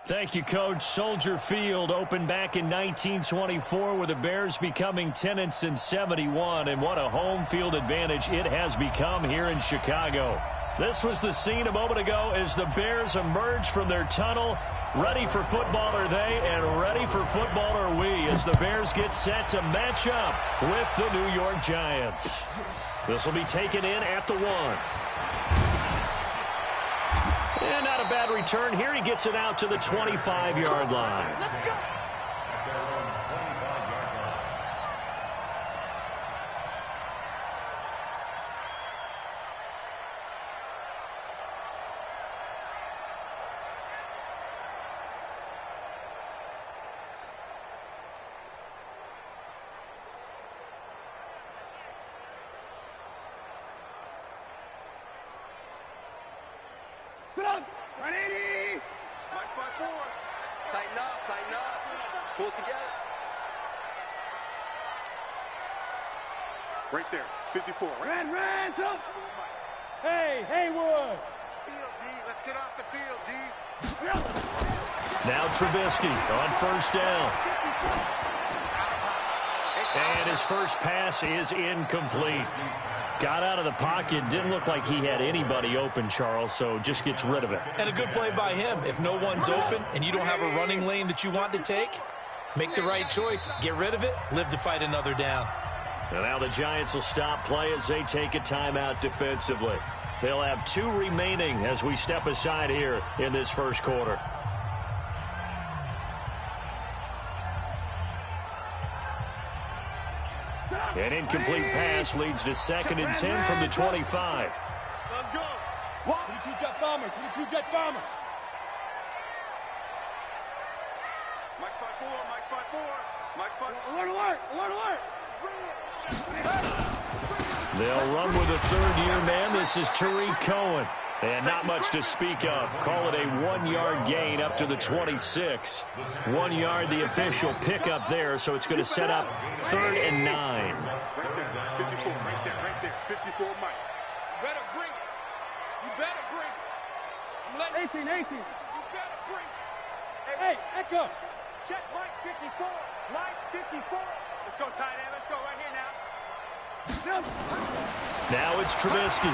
Thank you, Coach. Soldier Field opened back in 1924 with the Bears becoming tenants in 71, and what a home field advantage it has become here in Chicago. This was the scene a moment ago as the Bears emerged from their tunnel. Ready for football are they, and ready for football are we as the Bears get set to match up with the New York Giants. This will be taken in at the 1. And not a bad return here. He gets it out to the 25-yard line. Let's go. Ready? March by 4. Tighten up. Pull it together. Right there, 54. Red, up. Hey, Haywood. Field, D. Let's get off the field, D. Now Trubisky on first down. And his first pass is incomplete. Got out of the pocket, didn't look like he had anybody open, Charles, so just gets rid of it. And a good play by him. If no one's open and you don't have a running lane that you want to take, make the right choice. Get rid of it, live to fight another down. And now the Giants will stop play as they take a timeout defensively. They'll have 2 remaining as we step aside here in this first quarter. An incomplete pass leads to 2nd and 10 from the 25. Let's go. 22 jet bomber. March by 4. Alert. They'll run with a third-year man. This is Tariq Cohen. And not much to speak of. Call it a 1-yard gain up to the 26. 1 yard, the official pickup there, so it's going to set up 3rd and 9. Right there, 54, right there. 54, Mike. You better bring it. 18. You better bring it. Hey, Echo. Check Mike 54. Mike 54. Let's go, tight end. Let's go right here now. Now it's Trubisky.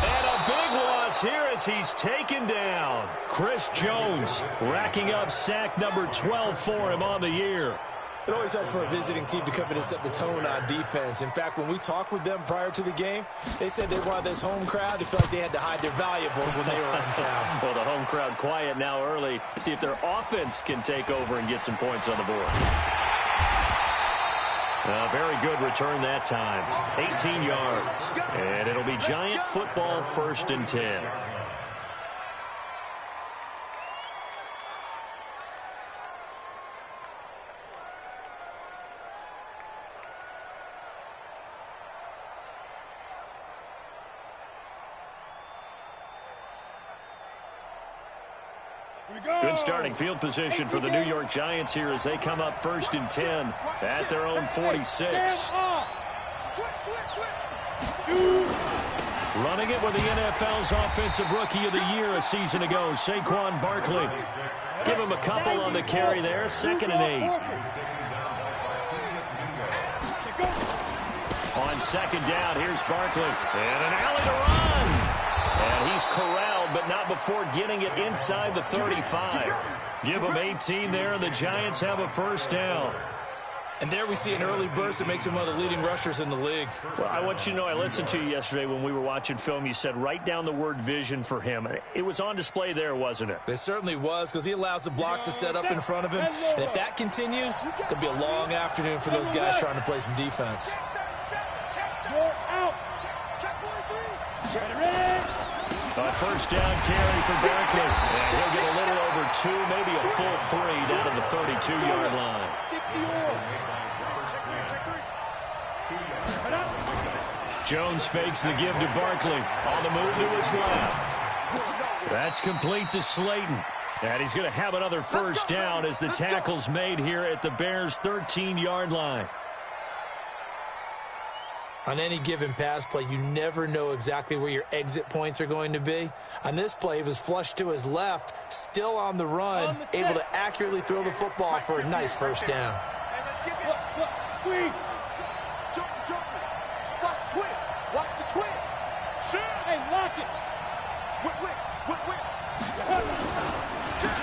And a big loss here as he's taken down. Chris Jones racking up sack number 12 for him on the year. It always helps for a visiting team to come in and set the tone on defense. In fact, when we talked with them prior to the game, they said they wanted this home crowd to feel like they had to hide their valuables when they were in town. Well, the home crowd quiet now early. See if their offense can take over and get some points on the board. A very good return that time. 18 yards. And it'll be Giant football 1st and 10. Good starting field position for the New York Giants here as they come up 1st and 10 at their own 46. Running it with the NFL's Offensive Rookie of the Year a season ago, Saquon Barkley. Give him a couple on the carry there, 2nd and 8. On 2nd down, here's Barkley. And an alley to run. And he's corralled, but not before getting it inside the 35. Give him 18 there, and the Giants have a 1st down. And there we see an early burst that makes him one of the leading rushers in the league. Well, I want you to know, I listened to you yesterday when we were watching film. You said write down the word vision for him. It was on display there, wasn't it? It certainly was, because he allows the blocks to set up in front of him. And if that continues, it'll be a long afternoon for those guys trying to play some defense. A 1st down carry for Barkley. And he'll get a little over 2, maybe a full 3 down to the 32-yard line. Jones fakes the give to Barkley. On the move to his left. That's complete to Slayton. And he's going to have another 1st down as the tackle's made here at the Bears' 13-yard line. On any given pass play, you never know exactly where your exit points are going to be. On this play, he was flushed to his left, still on the run, able to accurately throw the football for a nice first down. Hey, let's get it. Squeeze. Jump. Watch the twist. Watch the twist. Shoot. Hey, lock it. Whip.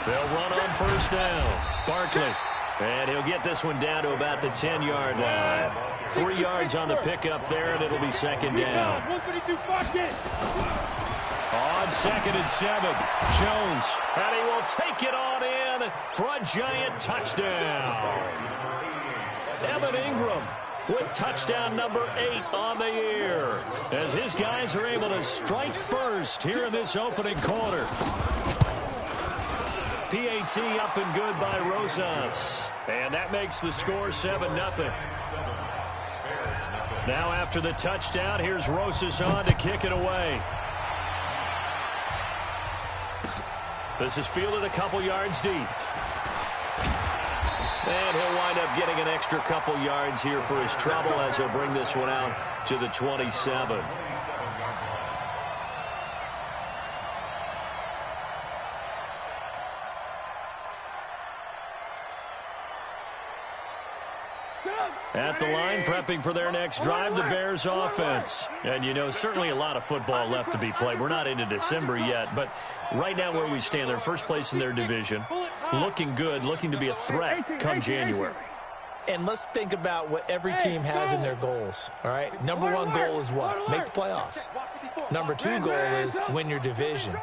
They'll run on first down. Barkley. And he'll get this one down to about the 10-yard line. 3 yards on the pickup there, and it'll be second down. On 2nd and 7, Jones. And he will take it on in for a giant touchdown. Evan Ingram with touchdown number 8 on the year, as his guys are able to strike first here in this opening quarter. PAT up and good by Rosas. And that makes the score 7-0. Now after the touchdown, here's Rosas on to kick it away. This is fielded a couple yards deep. And he'll wind up getting an extra couple yards here for his trouble as he'll bring this one out to the 27. At the line, prepping for their next drive, the Bears offense. And, you know, certainly a lot of football left to be played. We're not into December yet, but right now where we stand, they're first place in their division. Looking good, looking to be a threat come January. And let's think about what every team has in their goals, all right? Number 1 goal is what? Make the playoffs. Number 2 goal is win your division.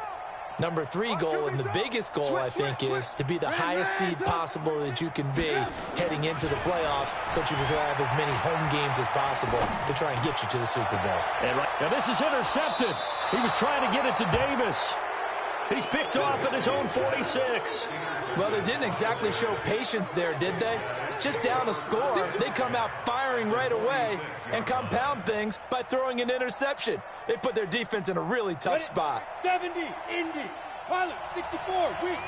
Number 3 goal, and the biggest goal, I think, is to be the highest seed possible that you can be heading into the playoffs so that you can have as many home games as possible to try and get you to the Super Bowl. And now this is intercepted. He was trying to get it to Davis. He's picked off at his own 46. Well, they didn't exactly show patience there, did they? Just down a score, they come out firing right away and compound things by throwing an interception. They put their defense in a really tough spot. 70, Indy. Pilot, 64, weak.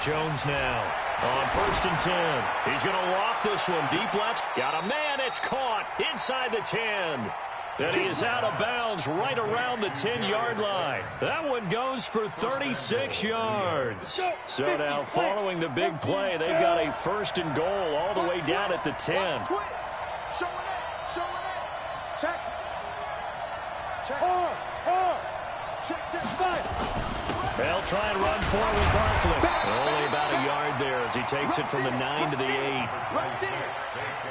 Jones now on 1st and 10. He's going to loft this one deep left. Got a man. It's caught inside the 10. And he is out of bounds right around the 10-yard line. That one goes for 36 yards. So now following the big play, they've got a 1st and goal all the way down at the 10. Check. Check, 5. They'll try and run forward Barkley. Only about a yard there as he takes it from the 9 to the 8.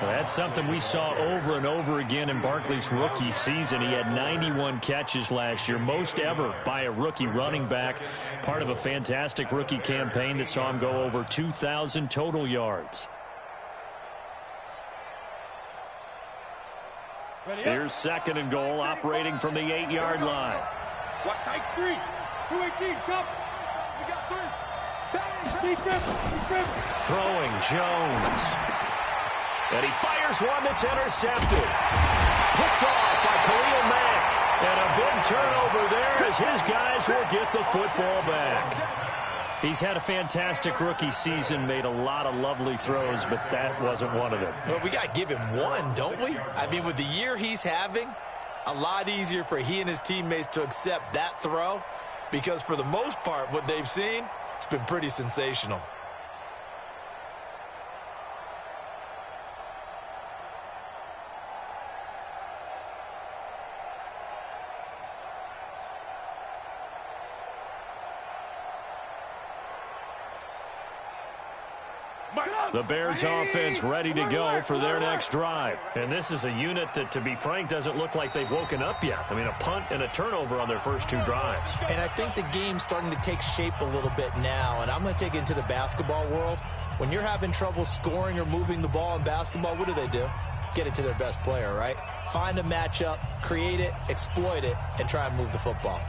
Well, that's something we saw over and over again in Barkley's rookie season. He had 91 catches last year, most ever by a rookie running back. Part of a fantastic rookie campaign that saw him go over 2,000 total yards. Here's 2nd and goal, operating from the 8-yard line. Watch tight 3. 218, jump. We got 3. Throwing Jones. And he fires one that's intercepted. Picked off by Khalil Mack. And a big turnover there as his guys will get the football back. He's had a fantastic rookie season, made a lot of lovely throws, but that wasn't one of them. Well, we got to give him one, don't we? I mean, with the year he's having, a lot easier for he and his teammates to accept that throw because for the most part, what they've seen, it's been pretty sensational. The Bears offense ready to go for their next drive. And this is a unit that, to be frank, doesn't look like they've woken up yet. I mean, a punt and a turnover on their first 2 drives. And I think the game's starting to take shape a little bit now. And I'm going to take it into the basketball world. When you're having trouble scoring or moving the ball in basketball, what do? Get it to their best player, right? Find a matchup, create it, exploit it, and try and move the football.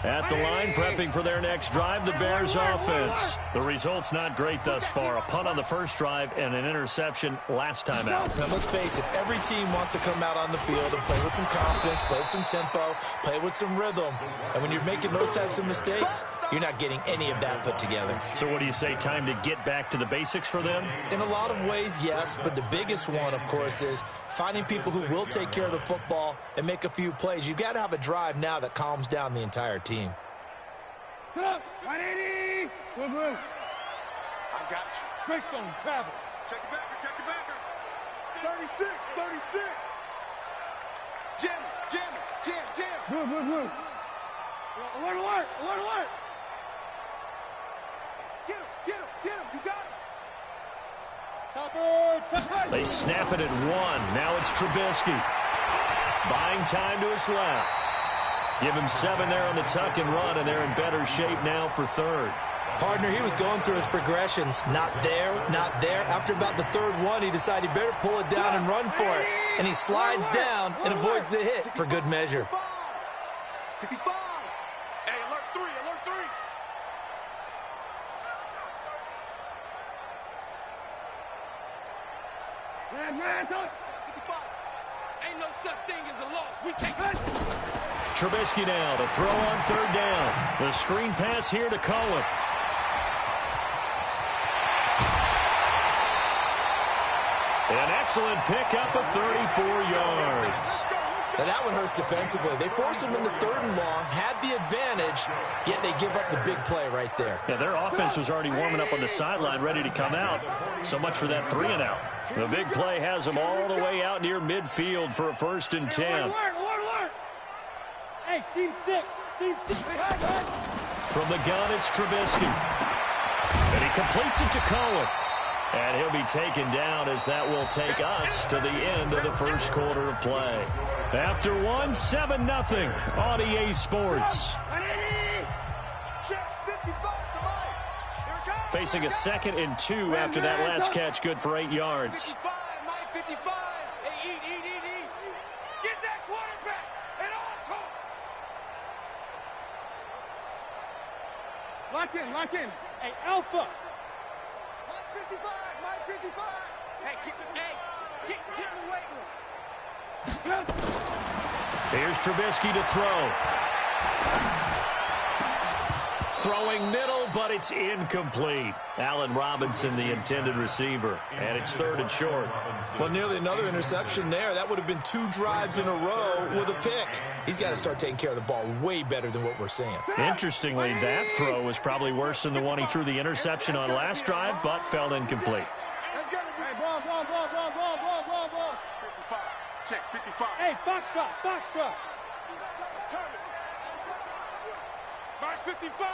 At the line, prepping for their next drive, the Bears offense. The result's not great thus far. A punt on the first drive and an interception last time out. Now, let's face it, every team wants to come out on the field and play with some confidence, play with some tempo, play with some rhythm. And when you're making those types of mistakes, you're not getting any of that put together. So what do you say, time to get back to the basics for them? In a lot of ways, yes, but the biggest one, of course, is finding people who will take care of the football and make a few plays. You've got to have a drive now that calms down the entire team. Put up. 180. Move. I got you. Greystone, travel. Check it backer, check it backer. 36, 36. Jam. Move. Alert. Get him. You got him. Tucker. They snap it at 1. Now it's Trubisky. Buying time to his left. Give him 7 there on the tuck and run, and they're in better shape now for third. Partner, he was going through his progressions. Not there. After about the third one, he decided he better pull it down and run for it. And he slides down and avoids the hit for good measure. 65. Hey, alert 3. Man, 55. Ain't no such thing as a loss. We take it. Trubisky now to throw on third down. The screen pass here to Cohen. An excellent pickup of 34 yards. Now that one hurts defensively. They force him into 3rd and long, had the advantage, yet they give up the big play right there. Yeah, their offense was already warming up on the sideline, ready to come out. So much for that 3-and-out. The big play has them all the way out near midfield for a 1st and 10. Alert. Hey, seam 6. From the gun, it's Trubisky. And he completes it to Cohen. And he'll be taken down as that will take us to the end of the first quarter of play. After 7-0 on EA Sports. Facing a 2nd and 2 after that last catch, good for 8 yards. 55. Hey, eat. Get that quarterback at all costs. Lock in. Hey, Alpha. Mike 55. Hey, get in the weight room. Here's Trubisky to throw. Throwing middle, but it's incomplete. Allen Robinson, the intended receiver. And it's 3rd and short. Well, nearly another interception there. That would have been 2 drives in a row with a pick. He's got to start taking care of the ball way better than what we're seeing. Interestingly, that throw was probably worse than the one he threw the interception on last drive, but fell incomplete. Hey, ball. 55. Check, 55. Hey, Foxtrot. Mike 55.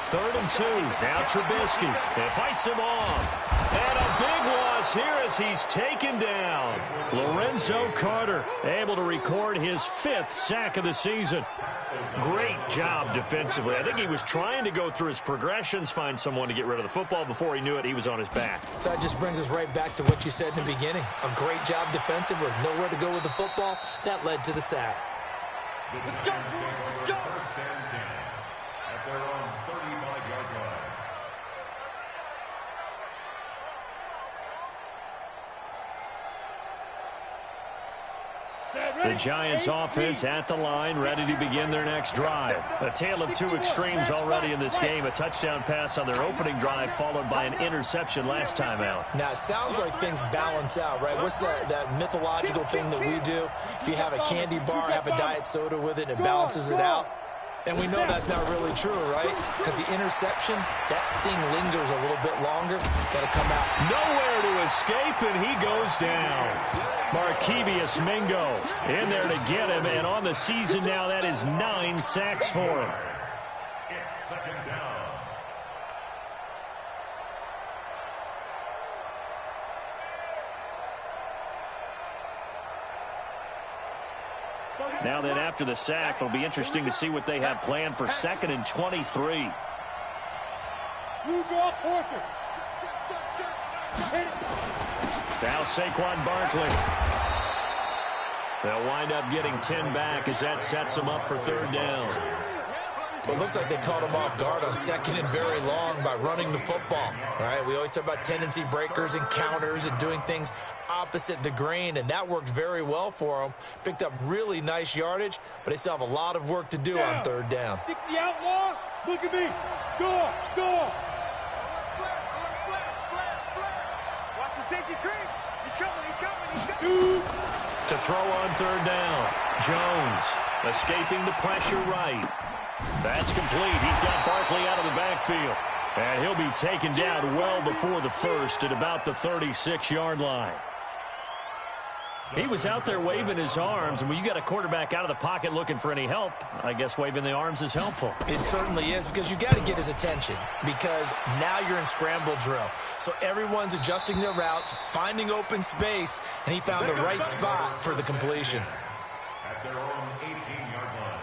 3rd and 2. Now Trubisky. They fights him off. And a big loss here as he's taken down. Lorenzo Carter able to record his 5th sack of the season. Great job defensively. I think he was trying to go through his progressions, find someone to get rid of the football. Before he knew it, he was on his back. So that just brings us right back to what you said in the beginning. A great job defensively. Nowhere to go with the football. That led to the sack. Let's go. First and 10 at their own 35-yard line. The Giants offense at the line, ready to begin their next drive. A tale of 2 extremes already in this game. A touchdown pass on their opening drive, followed by an interception last time out. Now, it sounds like things balance out, right? What's that mythological thing that we do? If you have a candy bar, have a diet soda with it, it balances it out. And we know that's not really true, right? Because the interception, that sting lingers a little bit longer. Got to come out. Nowhere to escape, and he goes down. Markevius Mingo in there to get him, and on the season now, that is 9 sacks for him. It's 2nd down. Now then, after the sack, it'll be interesting to see what they have planned for 2nd and 23. You draw Porter. Now Saquon Barkley. They'll wind up getting 10 back as that sets them up for third down. Well, it looks like they caught him off guard on second and very long by running the football. All right, we always talk about tendency breakers and counters and doing things opposite the grain, and that worked very well for them. Picked up really nice yardage, but they still have a lot of work to do on third down. 60 outlaw, look at me. Score, score. Watch the safety creep. He's coming, he's coming, he's coming. To throw on third down, Jones escaping the pressure right. That's complete. He's got Barkley out of the backfield. And he'll be taken down well before the first at about the 36-yard line. He was out there waving his arms, and when you got a quarterback out of the pocket looking for any help, I guess waving the arms is helpful. It certainly is, because you got to get his attention, because now you're in scramble drill. So everyone's adjusting their routes, finding open space, and he found the right spot for the completion. At their own 18-yard line.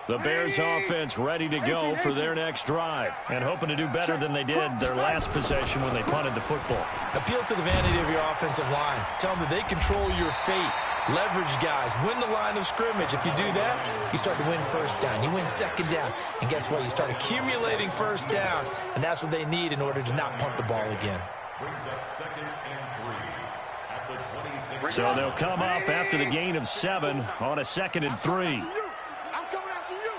The Bears offense ready to go for their next drive and hoping to do better than they did their last possession when they punted the football. Appeal to the vanity of your offensive line. Tell them that they control your fate. Leverage guys. Win the line of scrimmage. If you do that, you start to win first down. You win second down. And guess what? You start accumulating first downs, and that's what they need in order to not punt the ball again. Brings up 2nd and 3 at the 26. So they'll come up after the gain of 7 on a 2nd and 3. I'm coming after you.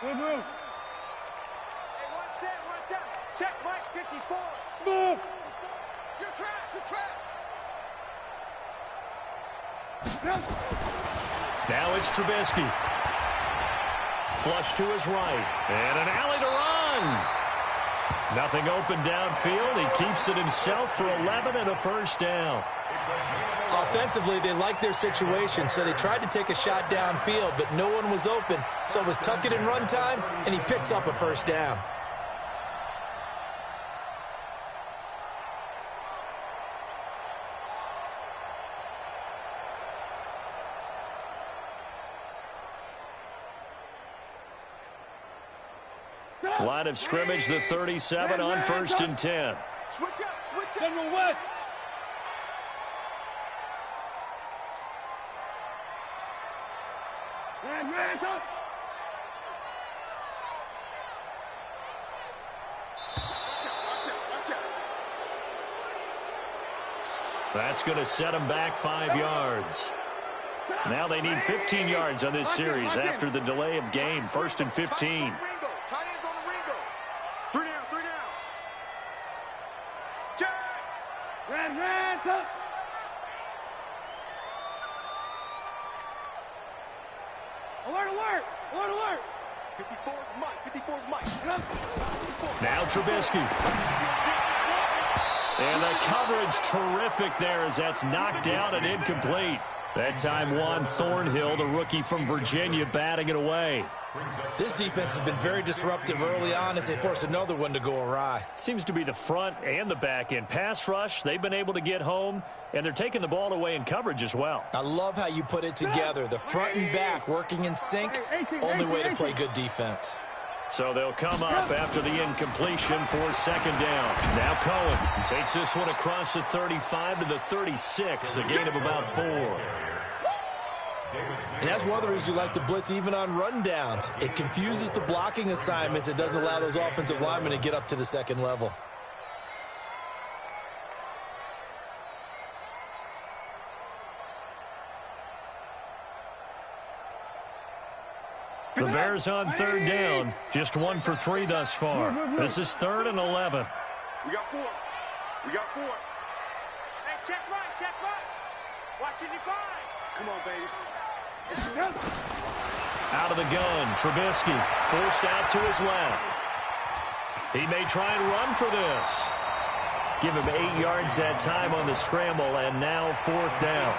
Move, move. Hey, one set. Check Mike 54. Smoke. You're trash, you're trash. Now it's Trubisky. Flush to his right. And an alley to run. Nothing open downfield. He keeps it himself for 11 and a first down. Offensively, they liked their situation, so they tried to take a shot downfield, but no one was open. So it was tuck it and run time, and he picks up a first down. Line of scrimmage, the 37 on 1st and 10. Switch up. General West. Hands up. Watch out. That's going to set them back 5 yards. Now they need 15 yards on this series after the delay of game. 1st and 15. Tight ends on the Ringo. 3 down. Check. Ran, up. Alert. 54's Mike. Now Trubisky. And the coverage terrific there as that's knocked down and incomplete. That time Juan Thornhill, the rookie from Virginia, batting it away. This defense has been very disruptive early on as they force another one to go awry. Seems to be the front and the back end. Pass rush, they've been able to get home, and they're taking the ball away in coverage as well. I love how you put it together. The front and back working in sync, only way to play good defense. So they'll come up after the incompletion for 2nd down. Now Cohen takes this one across the 35 to the 36, a gain of about 4. And that's one of the reasons you like to blitz even on rundowns. It confuses the blocking assignments. It doesn't allow those offensive linemen to get up to the second level. The Bears on 3rd down, just 1 for 3 thus far. This is 3rd and 11. We got 4. Hey, check right. Watch it, you find. Come on, baby. Out of the gun, Trubisky forced out to his left. He may try and run for this. Give him 8 yards that time on the scramble, and now 4th down.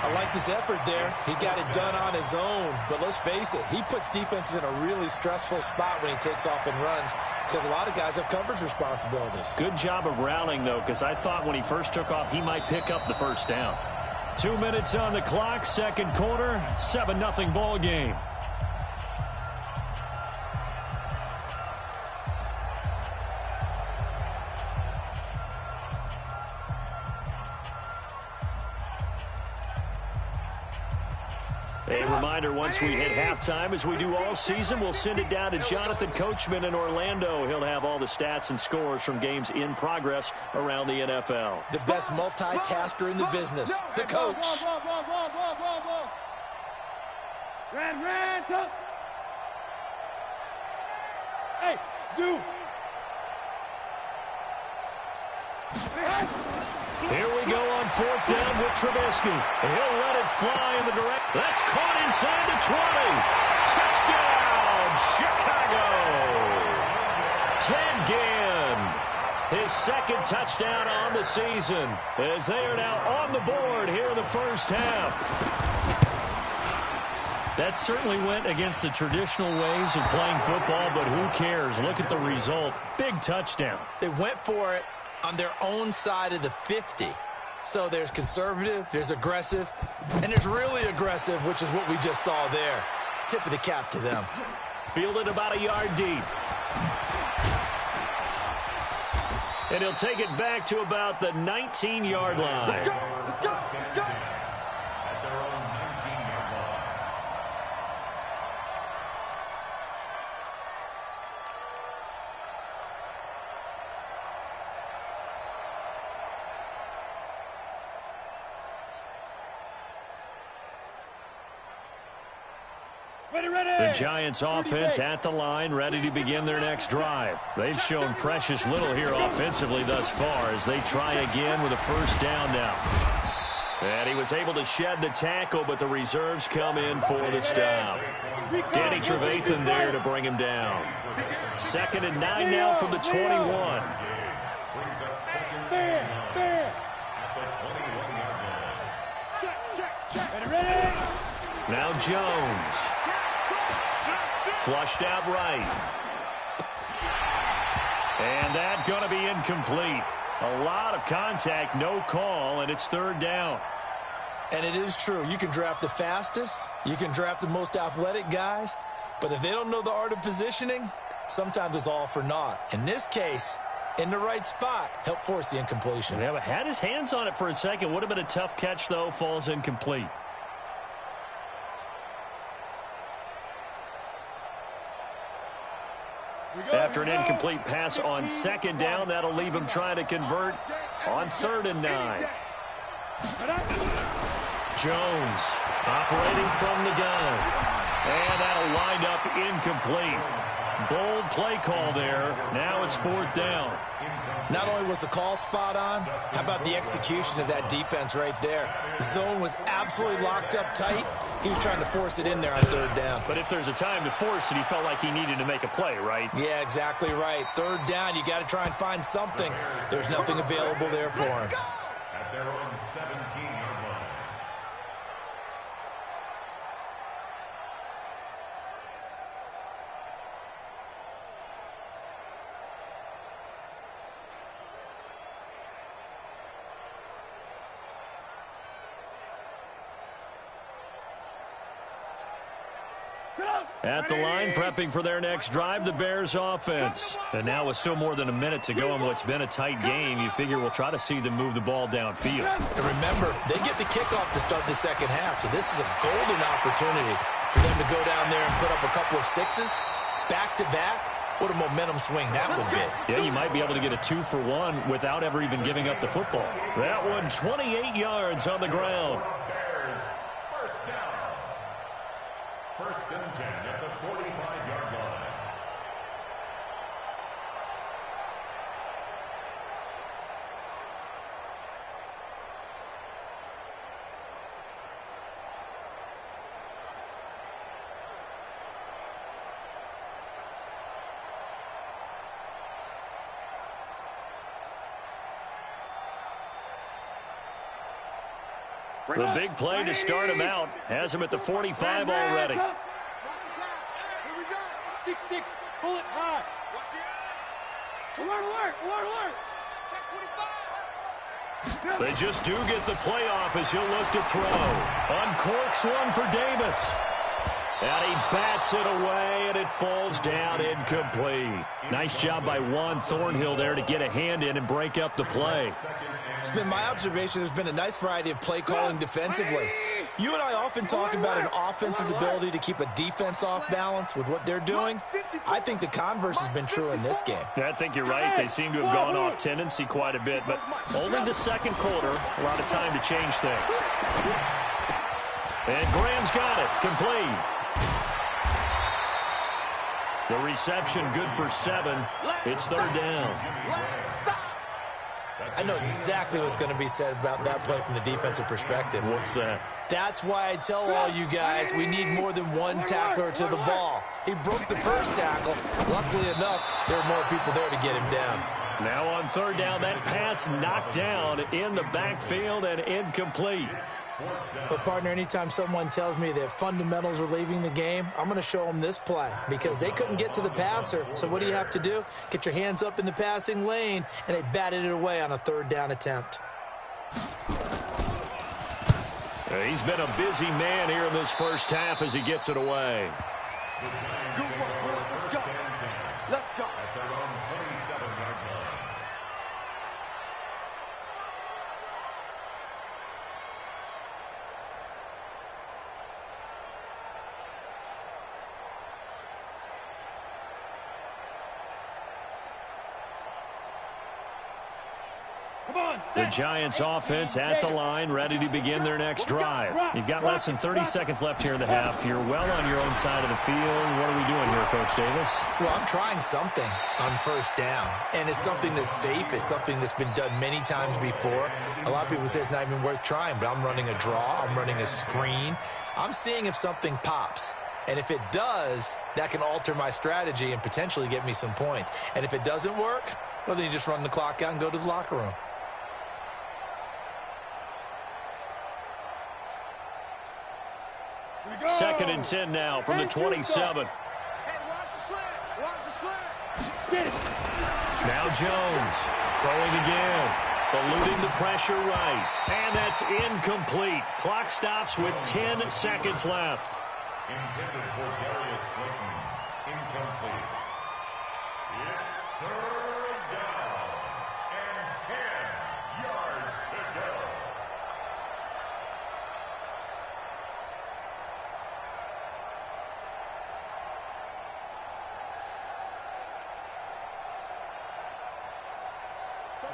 I like this effort there. He got it done on his own, but let's face it, he puts defenses in a really stressful spot when he takes off and runs because a lot of guys have coverage responsibilities. Good job of rallying, though, because I thought when he first took off, he might pick up the first down. 2 minutes on the clock, 2nd quarter, 7-0 ball game. A reminder, once we hit halftime, as we do all season, we'll send it down to Jonathan Coachman in Orlando. He'll have all the stats and scores from games in progress around the NFL. The best multitasker in the business, the coach. Ran, tough. Hey, zoom. Here we go on fourth down with Trubisky. He'll let it fly in the direct. That's caught inside the 20. Touchdown, Chicago. Ted Ginn, his second touchdown on the season, as they are now on the board here in the first half. That certainly went against the traditional ways of playing football, but who cares? Look at the result. Big touchdown. They went for it on their own side of the 50. So there's conservative, there's aggressive, and there's really aggressive, which is what we just saw there. Tip of the cap to them. Fielded about a yard deep. And he'll take it back to about the 19-yard line. Let's go, let's go, let's go. At their own 19-yard line. The Giants offense at the line, ready to begin their next drive. They've shown precious little here offensively thus far as they try again with a first down now. And he was able to shed the tackle, but the reserves come in for the stop. Danny Trevathan there to bring him down. 2nd and 9 now from the 21. Brings up second and 9 at the 21-yard line. Ready. Now Jones. Flushed out right. And that's going to be incomplete. A lot of contact, no call, and it's third down. And it is true. You can draft the fastest. You can draft the most athletic guys. But if they don't know the art of positioning, sometimes it's all for naught. In this case, in the right spot, help force the incompletion. Yeah, but had his hands on it for a second. Would have been a tough catch, though. Falls incomplete. After an incomplete pass on 2nd down, that'll leave him trying to convert on 3rd and 9. Jones operating from the gun. And that'll wind up incomplete. Bold play call there. Now it's 4th down. Not only was the call spot on, how about the execution of that defense right there? The zone was absolutely locked up tight. He was trying to force it in there on 3rd down. But if there's a time to force it, he felt like he needed to make a play, right? Yeah, exactly right. 3rd down, you got to try and find something. There's nothing available there for him. At their own 17-yard line. At the line, prepping for their next drive, the Bears offense. And now with still more than a minute to go in what's been a tight game, you figure we'll try to see them move the ball downfield. And remember, they get the kickoff to start the second half, so this is a golden opportunity for them to go down there and put up a couple of sixes, back-to-back. What a momentum swing that would be. Yeah, you might be able to get a 2-for-1 without ever even giving up the football. That one, 28 yards on the ground. Bears, first down. 1st and 10 at the 45-yard line. The big play to start him out has him at the 45 already. Here we go. 6-6, pull it high. Alert. Check 25. They just do get the playoff as he'll look to throw. Uncorks one for Davis. And he bats it away, and it falls down incomplete. Nice job by Juan Thornhill there to get a hand in and break up the play. 2nd and It's been my observation there's been a nice variety of play calling defensively. You and I often talk about an offense's ability to keep a defense off balance with what they're doing. I think the converse has been true in this game. Yeah, I think you're right. They seem to have gone off tendency quite a bit, but only the second quarter, a lot of time to change things. And Graham's got it, complete. The reception good for 7. It's third down. I know exactly what's going to be said about that play from the defensive perspective. What's that? That's why I tell all you guys we need more than one tackler to the ball. He broke the first tackle. Luckily enough, there were more people there to get him down. Now on third down, that pass knocked down in the backfield and incomplete. But, partner, anytime someone tells me that fundamentals are leaving the game, I'm going to show them this play because they couldn't get to the passer. So what do you have to do? Get your hands up in the passing lane, and they batted it away on a third down attempt. He's been a busy man here in this first half as he gets it away. Good work, bro. Let's go. Let's go. At their own 27-yard line. The Giants offense at the line, ready to begin their next drive. You've got less than 30 seconds left here in the half. You're well on your own side of the field. What are we doing here, Coach Davis? Well, I'm trying something on first down, and it's something that's safe. It's something that's been done many times before. A lot of people say it's not even worth trying, but I'm running a draw. I'm running a screen. I'm seeing if something pops. And if it does, that can alter my strategy and potentially get me some points. And if it doesn't work, well, then you just run the clock out and go to the locker room. Second and 10 now from the 27. Now Jones throwing again. Eluding the pressure right. And that's incomplete. Clock stops with 10 seconds left. Intended for Darius Slayton. Incomplete. It's third down and 10 yards to go.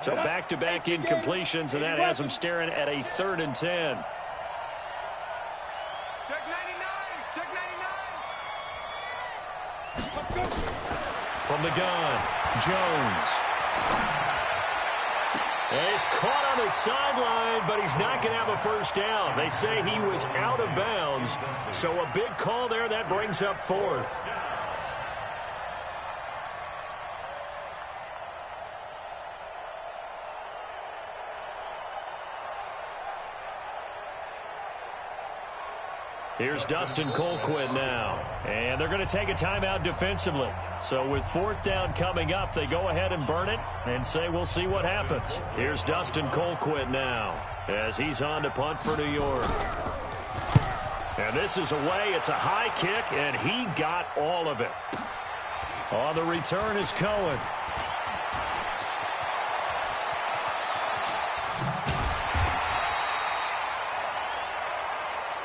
So back-to-back incompletions, and that has them staring at a 3rd and 10. Check 99. Check 99. From the gun, Jones. And he's caught on the sideline, but he's not going to have a first down. They say he was out of bounds, so a big call there. That brings up 4th. Here's Dustin Colquitt now. And they're going to take a timeout defensively. So with 4th down coming up, they go ahead and burn it and say we'll see what happens. Here's Dustin Colquitt now as he's on to punt for New York. And this is away. It's a high kick, and he got all of it. On the return is Cohen.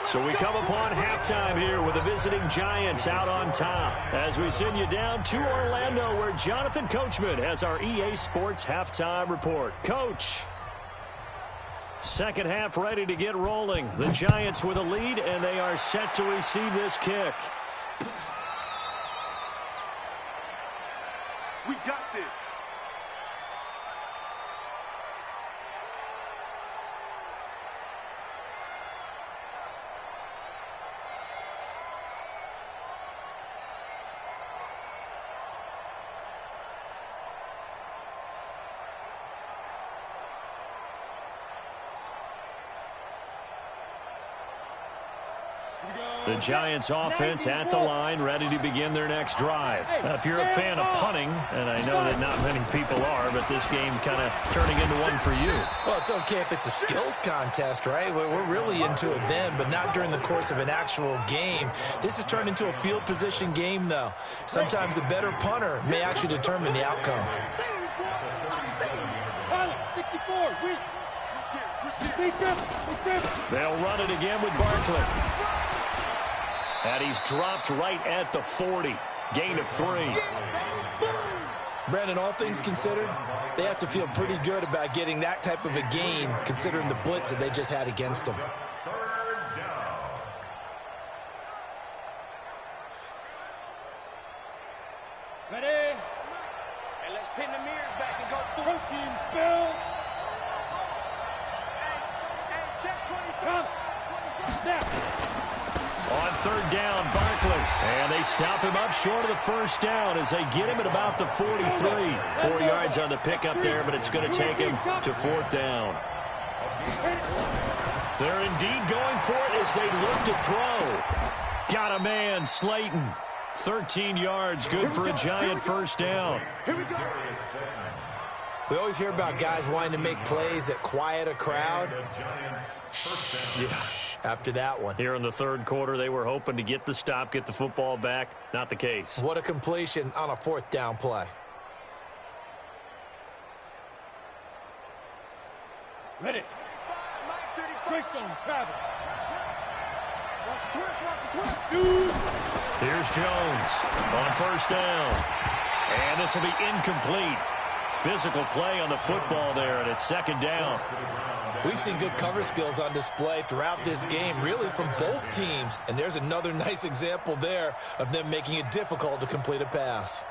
So we come upon halftime here with the visiting Giants out on top as we send you down to Orlando where Jonathan Coachman has our EA Sports halftime report. Coach, second half ready to get rolling. The Giants with a lead, and they are set to receive this kick. We got this. The Giants offense at the line, ready to begin their next drive. Now, if you're a fan of punting, and I know that not many people are, but this game kind of turning into one for you. Well, it's okay if it's a skills contest, right? We're really into it then, but not during the course of an actual game. This has turned into a field position game, though. Sometimes the better punter may actually determine the outcome. 64, They'll run it again with Barkley. And he's dropped right at the 40. Gain of 3. Brandon, all things considered, they have to feel pretty good about getting that type of a gain, considering the blitz that they just had against them. Ready? And let's pin the mirrors back and go through. Team spill. Hey, check 24. Snap. On third down, Barkley. And they stop him up short of the first down as they get him at about the 43. 4 yards on the pickup there, but it's going to take him to fourth down. They're indeed going for it as they look to throw. Got a man, Slayton. 13 yards, good for a giant first down. Here we go. We always hear about guys wanting to make plays that quiet a crowd. Yeah, after that one. Here in the third quarter, they were hoping to get the stop, get the football back. Not the case. What a completion on a fourth down play. Ready. Greystone, travel. Watch the twist, watch the twist. Shoot. Here's Jones on first down. And this will be incomplete. Physical play on the football there, and it's second down. We've seen good cover skills on display throughout this game, really from both teams. And there's another nice example there of them making it difficult to complete a pass.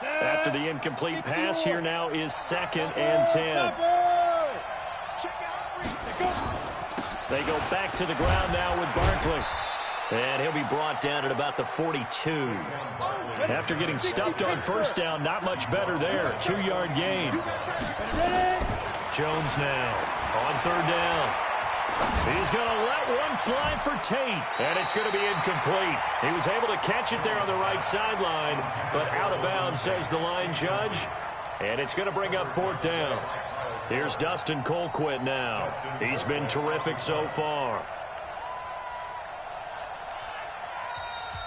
After the incomplete pass, here now is 2nd and 10. They go back to the ground now with Barkley. And he'll be brought down at about the 42. After getting stuffed on first down, not much better there. 2-yard gain. Jones now on third down. He's going to let one fly for Tate, and it's going to be incomplete. He was able to catch it there on the right sideline, but out of bounds, says the line judge, and it's going to bring up fourth down. Here's Dustin Colquitt now. He's been terrific so far.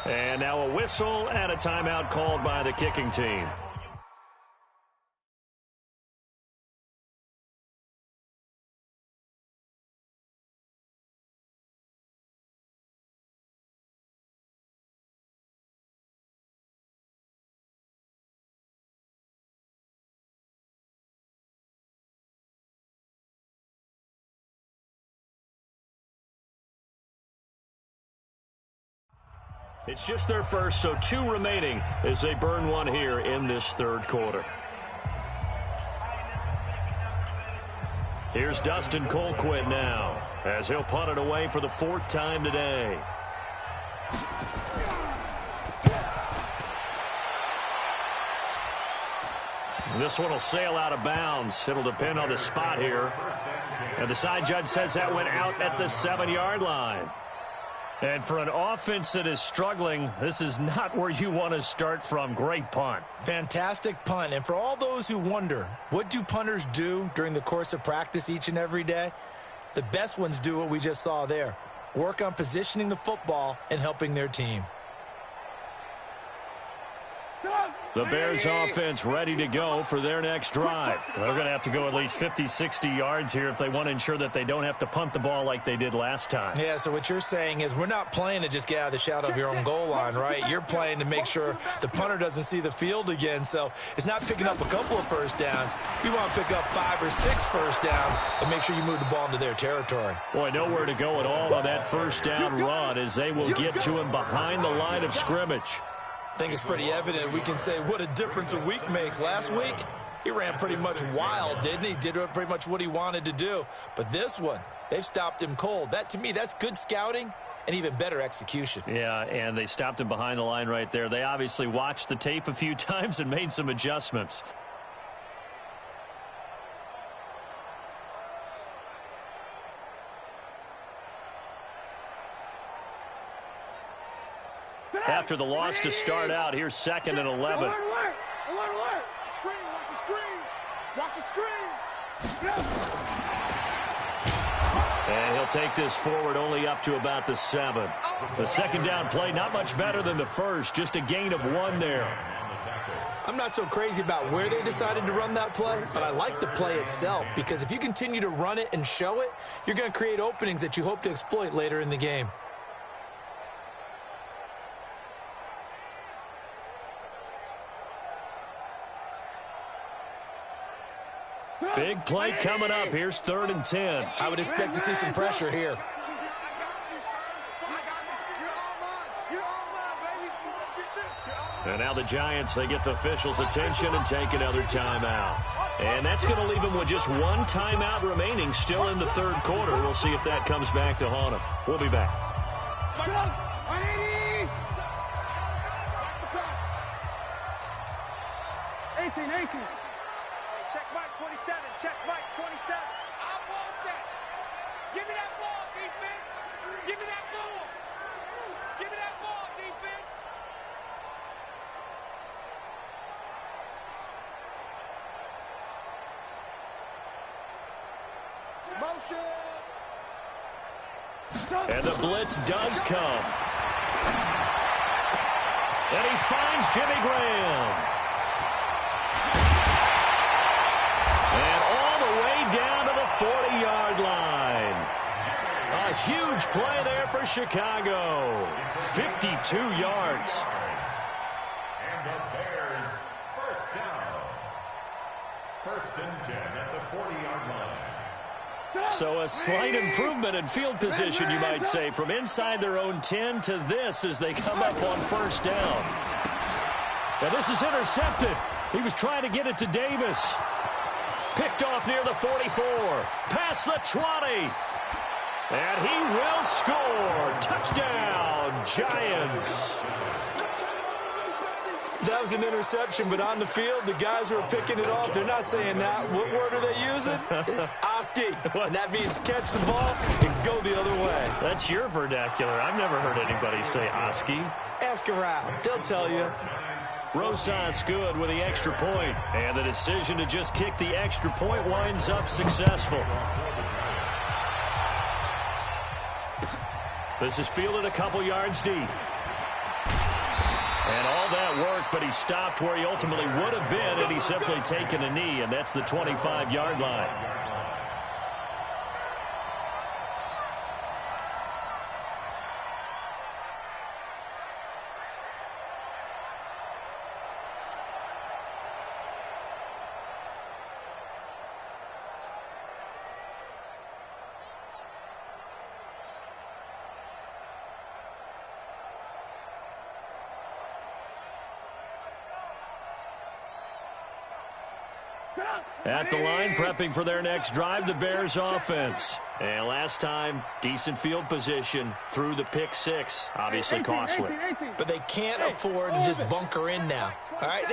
And now a whistle and a timeout called by the kicking team. It's just their first, so 2 remaining as they burn one here in this third quarter. Here's Dustin Colquitt now as he'll punt it away for the 4th time today. This one will sail out of bounds. It'll depend on the spot here. And the side judge says that went out at the 7-yard line. And for an offense that is struggling, this is not where you want to start from. Great punt. Fantastic punt. And for all those who wonder, what do punters do during the course of practice each and every day? The best ones do what we just saw there. Work on positioning the football and helping their team. The Bears offense ready to go for their next drive. They're going to have to go at least 50, 60 yards here if they want to ensure that they don't have to punt the ball like they did last time. Yeah, so what you're saying is we're not playing to just get out of the shadow of your own goal line, right? You're playing to make sure the punter doesn't see the field again. So it's not picking up a couple of first downs. You want to pick up 5 or 6 first downs and make sure you move the ball into their territory. Boy, nowhere to go at all on that first down run as they will get to him behind the line of scrimmage. I think it's pretty evident. We can say what a difference a week makes. Last week, he ran pretty much wild, didn't he? Did pretty much what he wanted to do. But this one, they've stopped him cold. That, to me, that's good scouting and even better execution. Yeah, and they stopped him behind the line right there. They obviously watched the tape a few times and made some adjustments. After the loss to start out, here's 2nd and 11. Alert, alert! Alert, alert! Screen, watch the screen! Watch the screen! And he'll take this forward only up to about the 7. The second down play, not much better than the first, just a gain of 1 there. I'm not so crazy about where they decided to run that play, but I like the play itself because if you continue to run it and show it, you're going to create openings that you hope to exploit later in the game. Big play coming up. Here's 3rd and 10. I would expect to see some pressure here. And now the Giants, they get the officials' attention and take another timeout. And that's going to leave them with just one timeout remaining still in the 3rd quarter. We'll see if that comes back to haunt them. We'll be back. 18. Check Mike 27. Check Mike 27. I want that. Give me that ball, defense. Give me that ball. Give me that ball, defense. Motion. And the blitz does come. And he finds Jimmy Graham. And all the way down to the 40-yard line. A huge play there for Chicago. 52 yards. And the Bears, first down. 1st and 10 at the 40-yard line. So a slight improvement in field position, you might say, from inside their own 10 to this as they come up on 1st down. Now this is intercepted. He was trying to get it to Davis. Picked off near the 44. Past the 20. And he will score. Touchdown, Giants. That was an interception, but on the field, the guys who are picking it off, they're not saying that. What word are they using? It's Oski. And that means catch the ball and go the other way. That's your vernacular. I've never heard anybody say Oski. Ask around. They'll tell you. Rosas good with the extra point. And the decision to just kick the extra point winds up successful. This is fielded a couple yards deep. And all that work, but he stopped where he ultimately would have been had he simply taken a knee, and that's the 25-yard line. At the line, prepping for their next drive, the Bears offense. And last time, decent field position through the pick 6. Obviously costly. But they can't afford to just bunker in now. All right,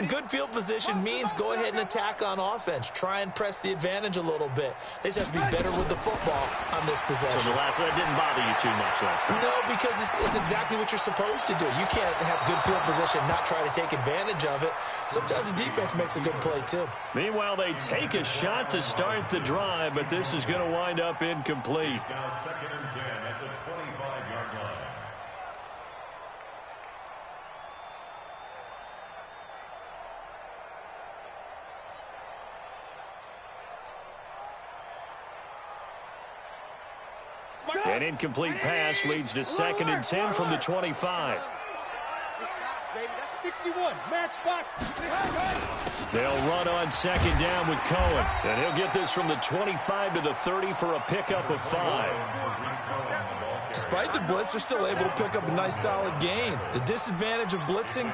good field position means go ahead and attack on offense. Try and press the advantage a little bit. They just have to be better with the football on this possession. So the last one didn't bother you too much last time? No, because it's exactly what you're supposed to do. You can't have good field position, not try to take advantage of it. Sometimes the defense makes a good play, too. Meanwhile, they take a shot to start the drive, but this is going to wind up incomplete. Now 2nd and 10 at the 25-yard line. An incomplete pass leads to 2nd and 10 from the 25. 61, match box. They'll run on 2nd down with Cohen. And he'll get this from the 25 to the 30 for a pickup of 5. Despite the blitz, they're still able to pick up a nice, solid gain. The disadvantage of blitzing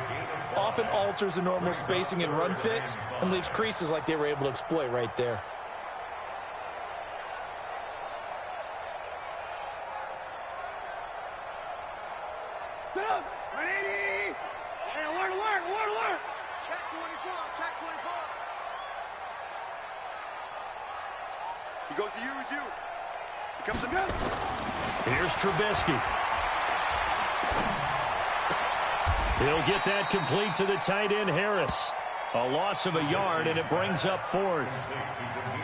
often alters the normal spacing and run fits and leaves creases like they were able to exploit right there. He goes to use you. He comes to me. Here's Trubisky. He'll get that complete to the tight end, Harris. A loss of a yard, and it brings up 4th.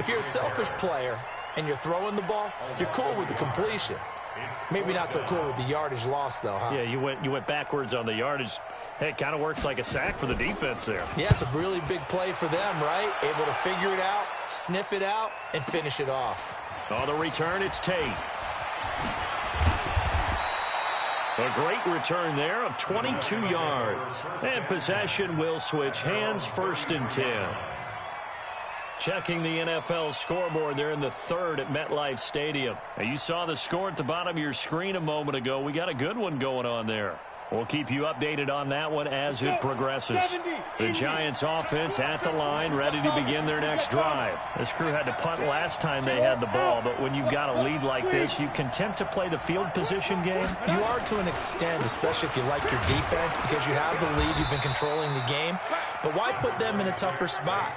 If you're a selfish player and you're throwing the ball, you're cool with the completion. Maybe not so cool with the yardage loss, though, huh? Yeah, you went backwards on the yardage. Hey, it kind of works like a sack for the defense there. Yeah, it's a really big play for them, right? Able to figure it out, sniff it out, and finish it off. On the return, it's Tate. A great return there of 22 yards. And possession will switch hands, 1st and 10. Checking the NFL scoreboard there in the 3rd at MetLife Stadium. Now, you saw the score at the bottom of your screen a moment ago. We got a good one going on there. We'll keep you updated on that one as it progresses. The Giants offense at the line, ready to begin their next drive. This crew had to punt last time they had the ball, but when you've got a lead like this, you content to play the field position game? You are to an extent, especially if you like your defense, because you have the lead, you've been controlling the game. But why put them in a tougher spot?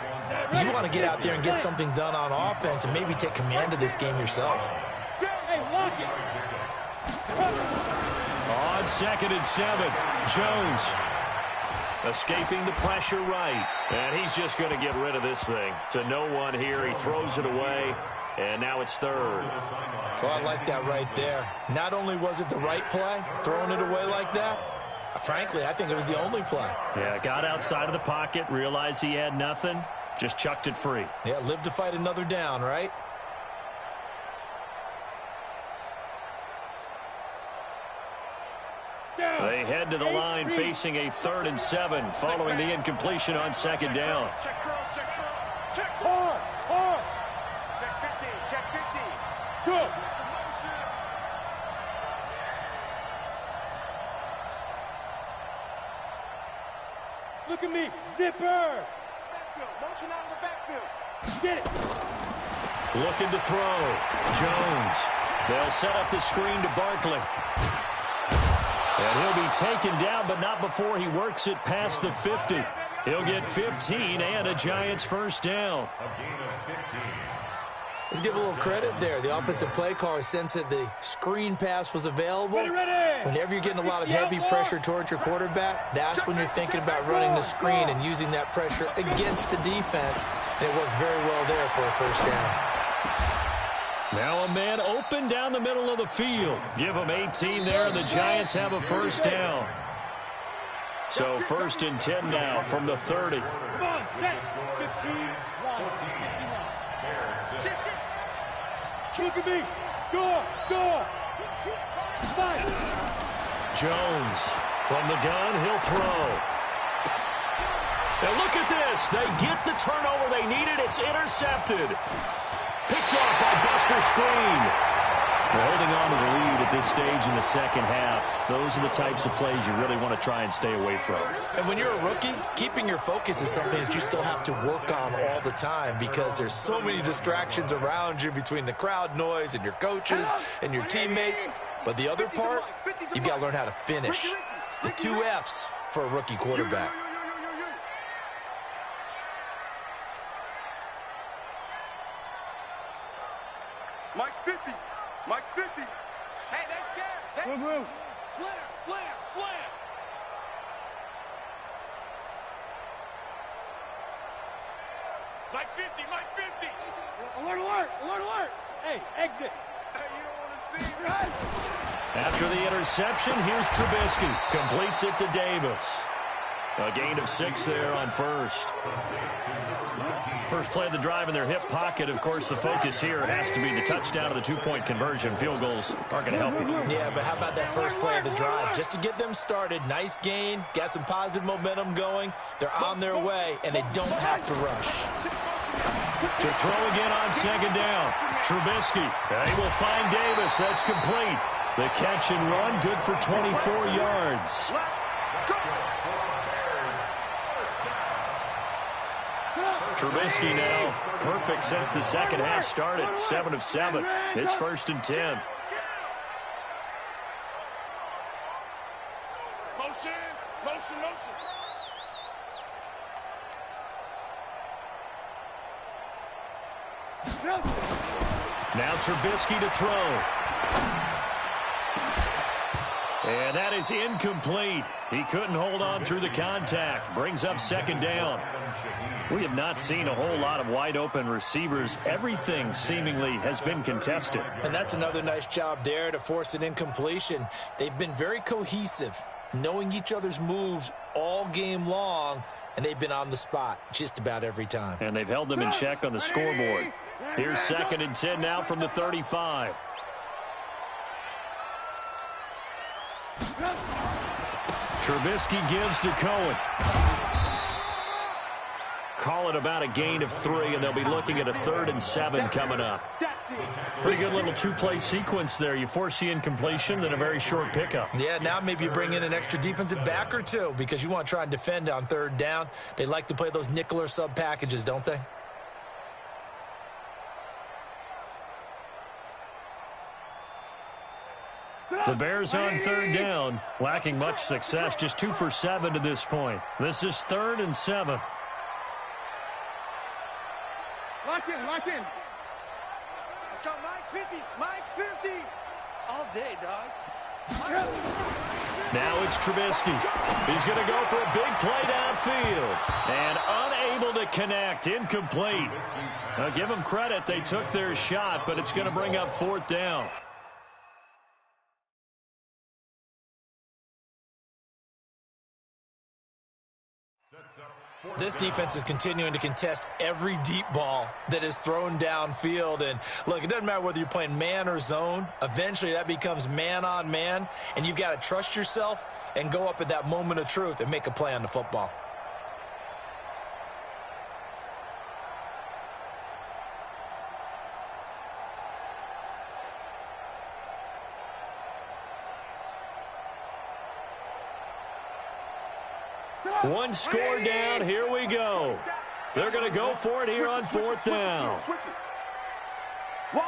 You want to get out there and get something done on offense and maybe take command of this game yourself. Hey, lock it. On 2nd and 7, Jones escaping the pressure right. And he's just going to get rid of this thing. To no one here. He throws it away. And now it's 3rd. Well, I like that right there. Not only was it the right play, throwing it away like that, frankly, I think it was the only play. Yeah, got outside of the pocket, realized he had nothing, just chucked it free. Yeah, live to fight another down, right? They head to the line facing a 3rd and 7 following the incompletion on 2nd down. Check curls, check curls, check Hard, hard. Check 50, check 50. Good. Look at me, zipper. Backfield, motion out of the backfield. Get it. Looking to throw. Jones. They'll set up the screen to Barkley. And he'll be taken down, but not before he works it past the 50. He'll get 15 and a Giants 1st down. Let's give a little credit there. The offensive play caller sensed that the screen pass was available. Whenever you're getting a lot of heavy pressure towards your quarterback, that's when you're thinking about running the screen and using that pressure against the defense. And it worked very well there for a 1st down. Now a man open down the middle of the field. Give him 18 there, and the Giants have a 1st down. So 1st and 10 now from the 30. Come on, set. 15, 1, 59. Look at me. Go. Fight. Jones from the gun, he'll throw. Now look at this. They get the turnover they needed. It's intercepted. Picked off by Buster Screen. They're holding on to the lead at this stage in the 2nd half. Those are the types of plays you really want to try and stay away from. And when you're a rookie, keeping your focus is something that you still have to work on all the time because there's so many distractions around you between the crowd noise and your coaches and your teammates. But the other part, you've got to learn how to finish. It's the 2 F's for a rookie quarterback. Mike's 50. Mike's 50. Hey, they scared. Slam. Mike 50. Alert. Hey, exit. Hey, you don't want to see it. After the interception, here's Trubisky. Completes it to Davis. A gain of 6 there on 1st. First play of the drive in their hip pocket. Of course, the focus here has to be the touchdown of the 2-point conversion. Field goals aren't going to help you. Yeah, but how about that first play of the drive? Just to get them started, nice gain, got some positive momentum going. They're on their way, and they don't have to rush. To throw again on 2nd down. Trubisky. They will find Davis. That's complete. The catch and run, good for 24 yards. Trubisky now, perfect since the 2nd half started. 7 of 7. It's 1st and 10. Motion. Now Trubisky to throw. And that is incomplete. He couldn't hold on through the contact. Brings up second down. We have not seen a whole lot of wide-open receivers. Everything seemingly has been contested. And that's another nice job there to force an incompletion. They've been very cohesive, knowing each other's moves all game long, and they've been on the spot just about every time. And they've held them in check on the scoreboard. Here's 2nd and 10 now from the 35. Trubisky gives to Cohen. Call it about a gain of 3, and they'll be looking at a 3rd and 7 coming up. Pretty good little two-play sequence there. You force the incompletion, then a very short pickup. Yeah, now maybe you bring in an extra defensive back or two because you want to try and defend on 3rd down. They like to play those nickel or sub packages, don't they? The Bears on 3rd down, lacking much success, just 2 for 7 to this point. This is 3rd and 7. Lock in, lock in. Let's go, Mike 50, Mike 50. All day, dog. Now it's Trubisky. He's going to go for a big play downfield. And unable to connect, incomplete. Now give them credit, they took their shot, but it's going to bring up 4th down. This defense is continuing to contest every deep ball that is thrown downfield. And, look, it doesn't matter whether you're playing man or zone. Eventually, that becomes man-on-man, and you've got to trust yourself and go up at that moment of truth and make a play on the football. One score down, here we go. They're going to go for it here on 4th down. Wide,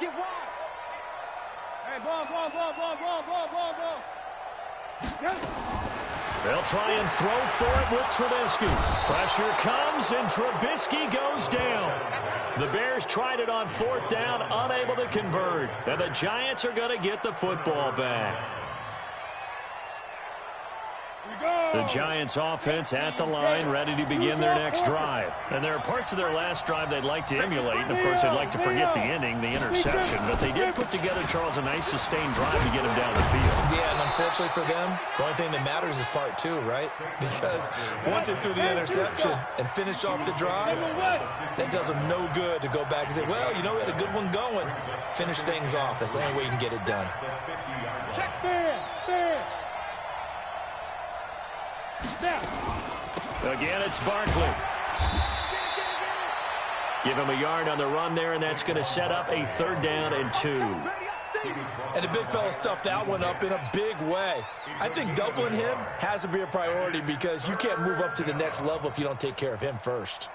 get wide. Hey, ball. They'll try and throw for it with Trubisky. Pressure comes, and Trubisky goes down. The Bears tried it on 4th down, unable to convert. And the Giants are going to get the football back. The Giants offense at the line, ready to begin their next drive. And there are parts of their last drive they'd like to emulate. And, of course, they'd like to forget the ending, the interception. But they did put together, Charles, a nice sustained drive to get him down the field. Yeah, and unfortunately for them, the only thing that matters is part 2, right? Because once they threw the interception and finished off the drive, that does them no good to go back and say, well, you know, we had a good one going. Finish things off. That's the only way you can get it done. Check there. Again, it's Barkley. Give him a yard on the run there, and that's going to set up a 3rd down and 2. And the big fella stuffed that one up in a big way. I think doubling him has to be a priority because you can't move up to the next level if you don't take care of him first.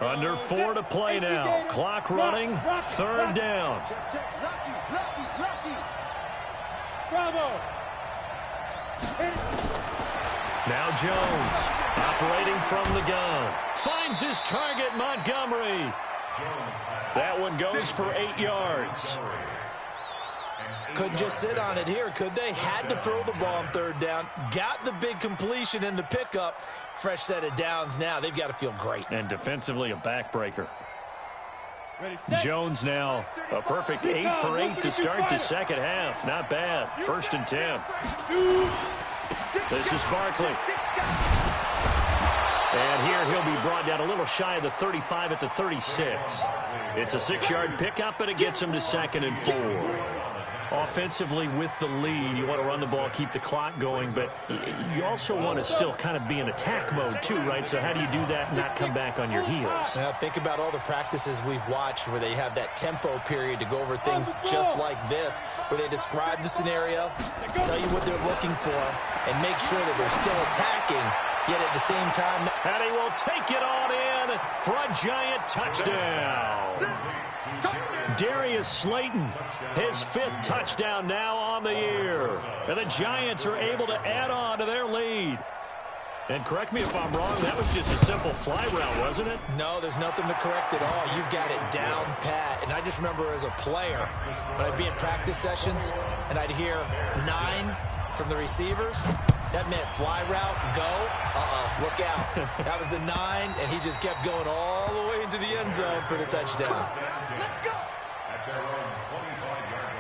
Under 4 to play now. Clock running. 3rd down. Lucky. Bravo. Now Jones, operating from the gun. Finds his target, Montgomery. That one goes for 8 yards. Couldn't just sit on it here, could they? Had to throw the ball on 3rd down. Got the big completion in the pickup. Fresh set of downs now. They've got to feel great. And defensively, a backbreaker. Jones now a perfect 8 for 8 to start the second half. Not bad. 1st and 10. This is Barkley. And here he'll be brought down a little shy of the 35 at the 36. It's a 6-yard pickup, but it gets him to 2nd and 4. Offensively with the lead, you want to run the ball, keep the clock going, but you also want to still kind of be in attack mode too, right? So how do you do that and not come back on your heels? Now, think about all the practices we've watched where they have that tempo period to go over things just like this, where they describe the scenario, tell you what they're looking for, and make sure that they're still attacking, yet at the same time... And he will take it on in for a Giant touchdown. Darius Slayton, his 5th touchdown now on the year. And the Giants are able to add on to their lead. And correct me if I'm wrong, that was just a simple fly route, wasn't it? No, there's nothing to correct at all. You've got it down pat. And I just remember as a player, when I'd be in practice sessions and I'd hear 9 from the receivers, that meant fly route, go, look out. That was the 9, and he just kept going all the way into the end zone for the touchdown. Let's go. At their own 25-yard line.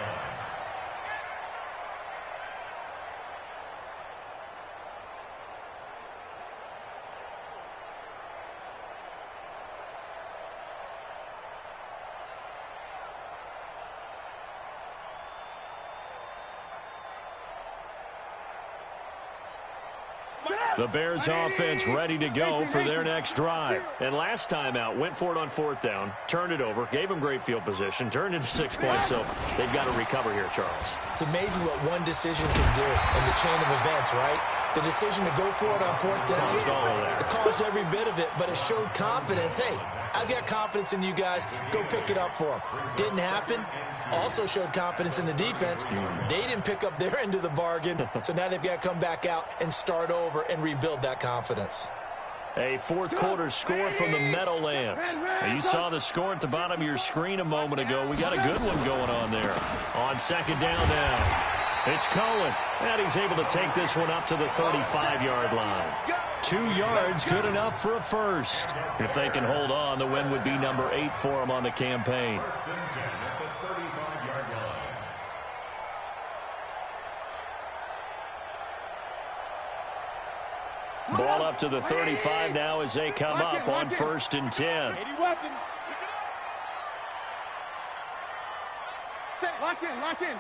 The Bears offense ready to go for their next drive. And last time out, went for it on 4th down, turned it over, gave them great field position, turned into 6 points, so they've got to recover here, Charles. It's amazing what one decision can do in the chain of events, right? The decision to go for it on 4th down. Caused all of that. It caused every bit of it, but it showed confidence. Hey, I've got confidence in you guys. Go pick it up for them. Didn't happen. Also showed confidence in the defense. They didn't pick up their end of the bargain, so now they've got to come back out and start over and rebuild that confidence. A 4th quarter score from the Meadowlands. Now, you saw the score at the bottom of your screen a moment ago. We got a good one going on there. On 2nd down now, it's Cohen, and he's able to take this one up to the 35-yard line. 2 yards, good enough for a first. If they can hold on, the win would be number 8 for them on the campaign. 1st and 10 at the 35-yard line. Ball up to the 35 now as they come up on 1st and 10. Lock in.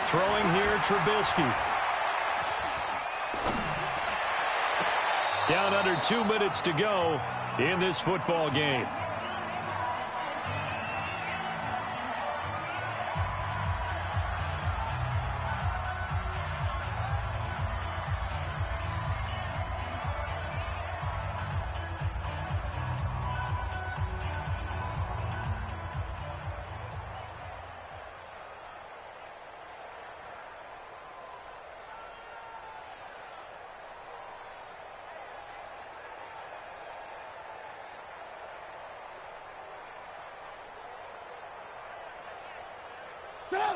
Throwing here, Trubisky. Down under 2 minutes to go in this football game.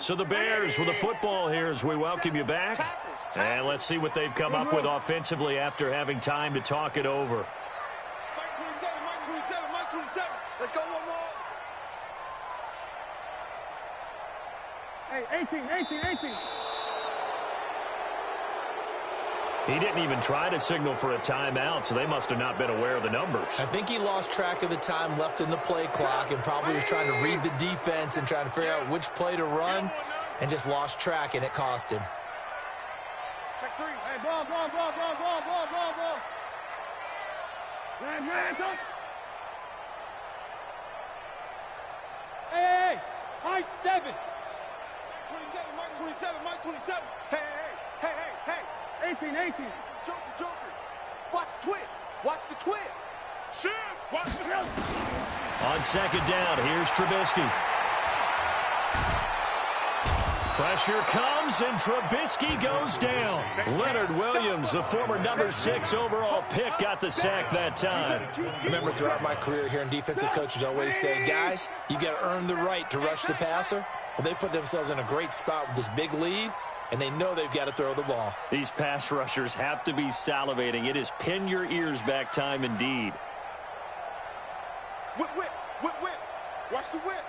So the Bears with the football here as we welcome you back. And let's see what they've come up with offensively after having time to talk it over. Mike 27. Let's go one more. Hey, 18. He didn't even try to signal for a timeout, so they must have not been aware of the numbers. I think he lost track of the time left in the play clock and probably was trying to read the defense and trying to figure out which play to run and just lost track, and it cost him. Check 3. Hey, ball. Land, up. Hey, high 7. Mike 27. Hey. 18. Joker. Watch the twist. Shiz, watch the twist. On 2nd down, here's Trubisky. Pressure comes, and Trubisky goes down. Leonard Williams, the former number 6 overall pick, got the sack that time. Remember, throughout my career here in defensive coaches always say, guys, you got to earn the right to rush the passer. Well, they put themselves in a great spot with this big lead, and they know they've got to throw the ball. These pass rushers have to be salivating. It is pin your ears back time indeed. Whip. Watch the whip.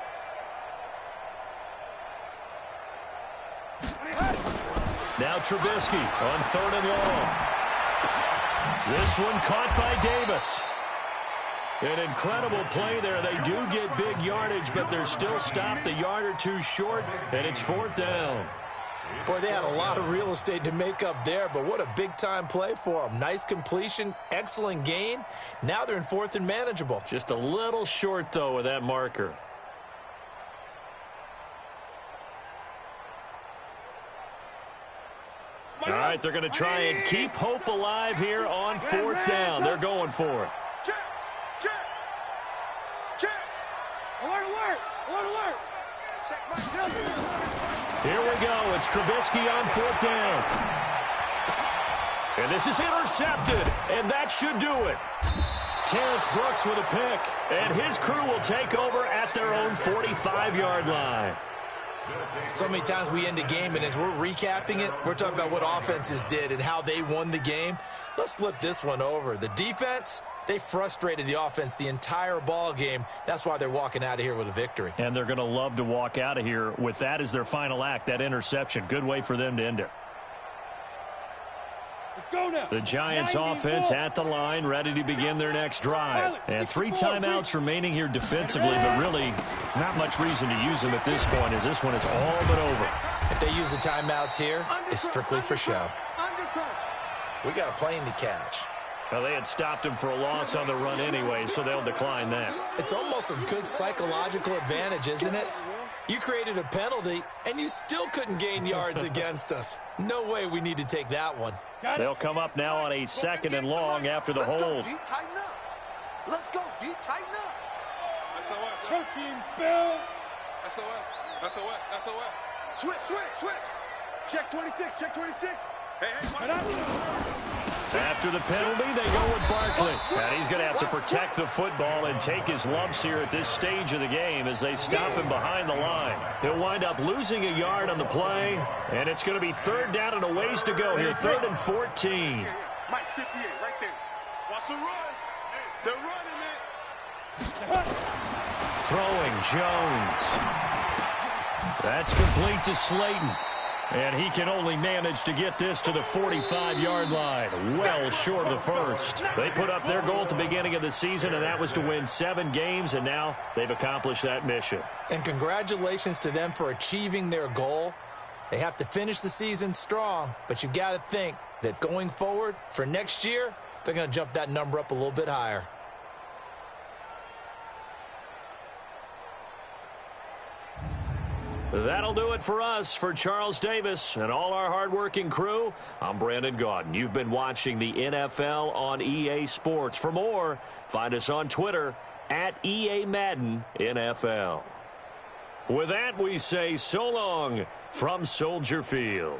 Now Trubisky on 3rd and long. This one caught by Davis. An incredible play there. They do get big yardage, but they're still stopped a yard or two short, and it's 4th down. Boy, they had a lot of real estate to make up there, but what a big-time play for them. Nice completion, excellent gain. Now they're in 4th and manageable. Just a little short, though, with that marker. All right, they're going to try and keep hope alive here on 4th down. They're going for it. Check. Here we go. It's Trubisky on 4th down. And this is intercepted, and that should do it. Terrence Brooks with a pick, and his crew will take over at their own 45-yard line. So many times we end a game, and as we're recapping it, we're talking about what offenses did and how they won the game. Let's flip this one over. The defense, they frustrated the offense the entire ball game. That's why they're walking out of here with a victory. And they're going to love to walk out of here with that as their final act, that interception. Good way for them to end it. Let's go now. The Giants offense at the line, ready to begin their next drive. And 3 timeouts remaining here defensively, but really not much reason to use them at this point, as this one is all but over. If they use the timeouts here, it's strictly for show. We got a plane to catch. Well, they had stopped him for a loss on the run anyway, so they'll decline that. It's almost a good psychological advantage, isn't it? You created a penalty, and you still couldn't gain yards against us. No way we need to take that one. They'll come up now on a 2nd and long after the hold. Let's go, D. Tighten up. Let's go, D. Tighten up. Protein spill. SOS. Switch. Check 26. Hey, After the penalty, they go with Barkley. And he's going to have to protect the football and take his lumps here at this stage of the game as they stop him behind the line. He'll wind up losing a yard on the play, and it's going to be 3rd down and a ways to go here, 3rd and 14. Mike 58, right there. Watch the run. They're running it. Throwing Jones. That's complete to Slayton. And he can only manage to get this to the 45-yard line, well short of the first. They put up their goal at the beginning of the season, and that was to win 7 games, and now they've accomplished that mission. And congratulations to them for achieving their goal. They have to finish the season strong, but you've got to think that going forward for next year, they're going to jump that number up a little bit higher. That'll do it for us. For Charles Davis and all our hardworking crew, I'm Brandon Gaudin. You've been watching the NFL on EA Sports. For more, find us on Twitter at EA Madden NFL. With that, we say so long from Soldier Field.